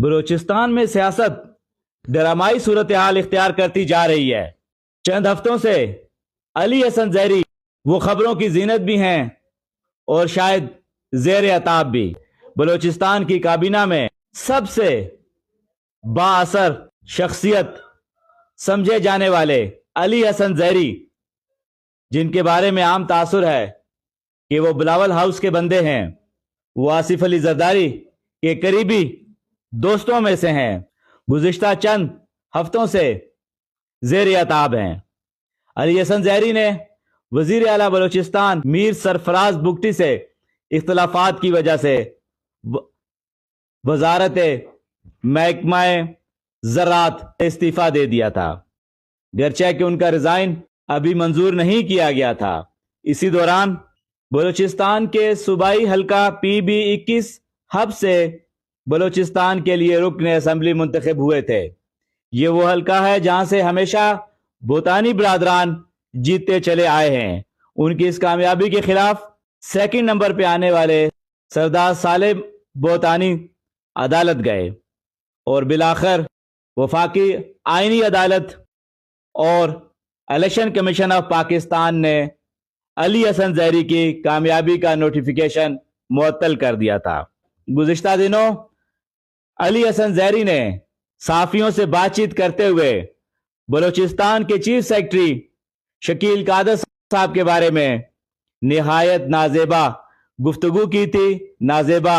بلوچستان میں سیاست ڈرامائی صورتحال اختیار کرتی جا رہی ہے۔ چند ہفتوں سے علی حسن زیری وہ خبروں کی زینت بھی ہیں اور شاید زیر عتاب بھی۔ بلوچستان کی کابینہ میں سب سے با اثر شخصیت سمجھے جانے والے علی حسن زیری، جن کے بارے میں عام تاثر ہے کہ وہ بلاول ہاؤس کے بندے ہیں، وہ آصف علی زرداری کے قریبی دوستوں میں سے ہیں، گزشتہ چند ہفتوں سے زیر عتاب ہیں۔ علی حسن زیری نے وزیر اعلیٰ بلوچستان میر سرفراز بگٹی سے اختلافات کی وجہ سے وزارت محکمہ زراعت استعفیٰ دے دیا تھا، گرچہ کہ ان کا ریزائن ابھی منظور نہیں کیا گیا تھا۔ اسی دوران بلوچستان کے صوبائی حلقہ PB-21 ہب سے بلوچستان کے لیے رکن اسمبلی منتخب ہوئے تھے۔ یہ وہ حلقہ ہے جہاں سے ہمیشہ بوتانی برادران جیتتے چلے آئے ہیں۔ ان کی اس کامیابی کے خلاف سیکنڈ نمبر پہ آنے والے سردار صالح بوتانی عدالت گئے اور بالآخر وفاقی آئینی عدالت اور الیکشن کمیشن آف پاکستان نے علی حسن زیری کی کامیابی کا نوٹیفیکیشن معطل کر دیا تھا۔ گزشتہ دنوں علی حسن زیری نے صحافیوں سے بات چیت کرتے ہوئے بلوچستان کے چیف سیکرٹری شکیل قادر صاحب کے بارے میں نہایت نازیبا گفتگو کی تھی، نازیبا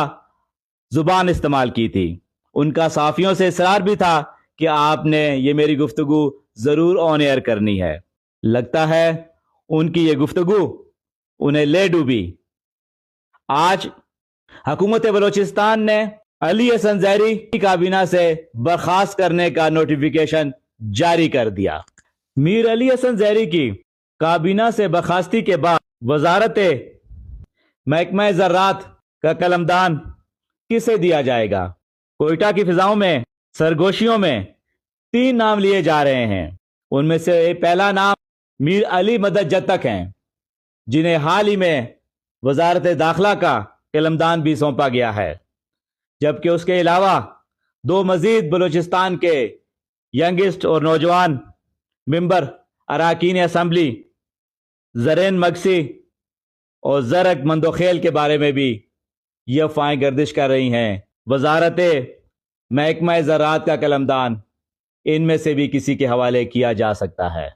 زبان استعمال کی تھی۔ ان کا صحافیوں سے اصرار بھی تھا کہ آپ نے یہ میری گفتگو ضرور آن ایئر کرنی ہے۔ لگتا ہے ان کی یہ گفتگو انہیں لے ڈوبی۔ آج حکومت بلوچستان نے علی حسن زیری کی کابینہ سے برخاست کرنے کا نوٹیفیکیشن جاری کر دیا۔ میر علی حسن زیری کی کابینہ سے برخاستی کے بعد وزارت محکمہ زراعت کا قلمدان کسے دیا جائے گا؟ کوئٹہ کی فضاؤں میں سرگوشیوں میں 3 نام لیے جا رہے ہیں۔ ان میں سے پہلا نام میر علی مدد جتک ہیں، جنہیں حال ہی میں وزارت داخلہ کا قلمدان بھی سونپا گیا ہے، جبکہ اس کے علاوہ 2 مزید بلوچستان کے ینگسٹ اور نوجوان ممبر اراکین اسمبلی زرین مگسی اور زرک مندوخیل کے بارے میں بھی یہ افواہیں گردش کر رہی ہیں۔ وزارت محکمہ زراعت کا قلمدان ان میں سے بھی کسی کے حوالے کیا جا سکتا ہے۔